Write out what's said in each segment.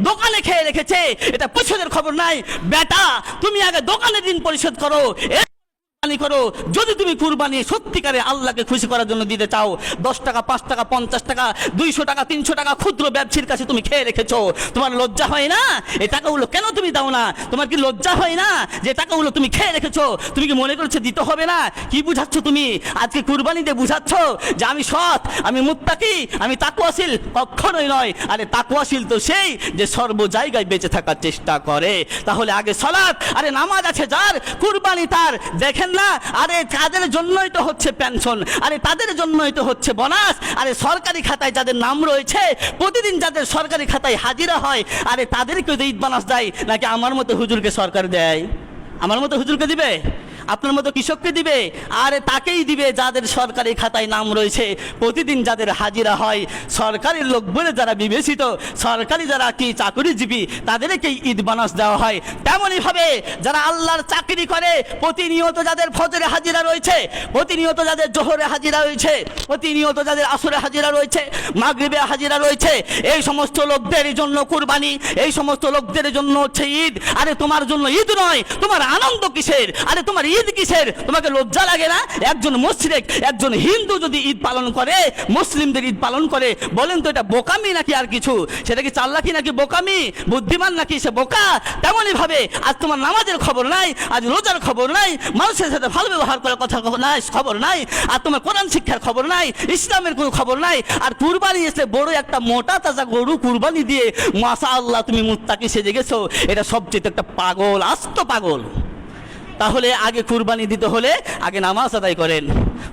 দোকানে খেয়ে রেখেছে, এটা পরিশোধের খবর নাই। বেটা তুমি আগে দোকানের ঋণ পরিশোধ করো, করো। যদি তুমি কুরবানি সত্যিকারে আল্লাহকে খুশি করার জন্য দিতে চাও, 10 টাকা 5 টাকা 50 টাকা 200 টাকা 300 টাকা ক্ষুদ্র ব্যবসায়ীর কাছে তুমি খেয়ে রেখেছো, তোমার লজ্জা হয় না? এই টাকাগুলো কেন তুমি দাও না? তোমার কি লজ্জা হয় না যে টাকাগুলো তুমি খেয়ে রেখেছো? তুমি কি মনে করছো দিতে হবে না? কি বুঝাচ্ছ তুমি আজকে কুরবানিতে? বুঝাচ্ছ যে আমি সৎ, আমি মুত্তাকি, আমি তাকওয়াশীল? কখনোই নয়। আরে তাকওয়াশীল তো সেই যে সর্ব জায়গায় বেঁচে থাকার চেষ্টা করে। তাহলে আগে সালাত, আরে নামাজ আছে যার, কুরবানি তার। দেখেন না, আরে তাদের জন্যই তো হচ্ছে পেনশন, আরে তাদের জন্যই তো হচ্ছে বোনাস। আরে সরকারি খাতায় যাদের নাম রয়েছে, প্রতিদিন যাদের সরকারি খাতায় হাজিরা হয়, আরে তাদেরকে ঈদ বোনাস দেয় নাকি আমার মতো হুজুরকে সরকার দেয়? আমার মতো হুজুরকে দিবে? আপনার মতো কৃষককে দিবে? আরে তাকেই দিবে যাদের সরকারি খাতায় নাম রয়েছে, প্রতিদিন যাদের হাজিরা হয়, সরকারি লোক বলে যারা বিবেচিত, সরকারি যারা কি চাকরিজীবী, তাদেরকেই ঈদ বোনাস দেওয়া হয়। তেমনই ভাবে যারা আল্লাহর চাকরি করে, প্রতিনিয়ত যাদের ফজরে হাজিরা রয়েছে, প্রতিনিয়ত যাদের জোহরে হাজিরা রয়েছে, প্রতিনিয়ত যাদের আসরে হাজিরা রয়েছে, মাগরিবে হাজিরা রয়েছে, এই সমস্ত লোকদের জন্য কুরবানি, এই সমস্ত লোকদের জন্য হচ্ছে ঈদ। আরে তোমার জন্য ঈদ নয়, তোমার আনন্দ কিসের? আরে তোমার ঈদ কিসের? তোমাকে লজ্জা লাগে না? একজন মুশরিক, একজন হিন্দু যদি ঈদ পালন করে, মুসলিমদের ঈদ পালন করে, বলেন তো এটা বোকামি নাকি আর কিছু? সেটা কি চালাকি নাকি বোকামি? বুদ্ধিমান নাকি সে বোকা? তেমনই ভাবে আজ তোমার নামাজের খবর নাই, আজ রোজার খবর নাই, মানুষের সাথে ভালো ব্যবহার করার কথা নাই, খবর নাই, আর তোমার কোরআন শিক্ষার খবর নাই, ইসলামের কোনো খবর নাই। আর কুরবানি এসে বড় একটা মোটা তাজা গরু কুরবানি দিয়ে মাশাআল্লাহ তুমি মুত্তাকি সেজে গেছো। এটা সবচেয়ে একটা পাগল, আস্ত পাগল। তাহলে আগে কুরবানি দিতে হলে আগে নামাজ আদায় করেন।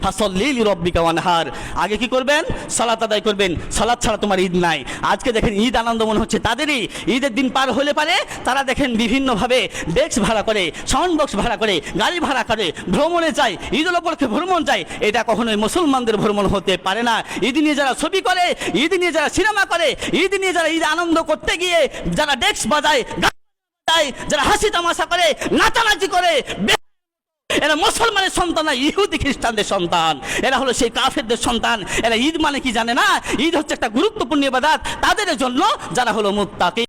ফাসল্লি লিরাব্বিকা ওয়ানহার, আগে কি করবেন? সালাত আদায় করবেন। সালাত ছাড়া তোমার ঈদ নাই। আজকে দেখেন ঈদ আনন্দ মনে হচ্ছে তাদেরই। ঈদের দিন পার হলে পারে তারা দেখেন বিভিন্নভাবে ডেস্ক ভাড়া করে, সাউন্ড বক্স ভাড়া করে, গাড়ি ভাড়া করে, ভ্রমণে যায়, ঈদের উপলক্ষে ভ্রমণ যায়। এটা কখনোই মুসলমানদের ভ্রমণ হতে পারে না। ঈদ নিয়ে যারা ছবি করে, ঈদ নিয়ে যারা সিনেমা করে, ঈদ নিয়ে যারা ঈদ আনন্দ করতে গিয়ে যারা ডেস্ক বাজায়, যারা হাসি তামাশা করে, নাচানাচি করে, এরা মুসলমানের সন্তান না, ইহুদি খ্রিস্টানদের সন্তান। এরা হলো সেই কাফেরদের সন্তান। এরা ঈদ মানে কি জানে না? ঈদ হচ্ছে একটা গুরুত্বপূর্ণ ইবাদত তাদের জন্য যারা হলো মুত্তাকি।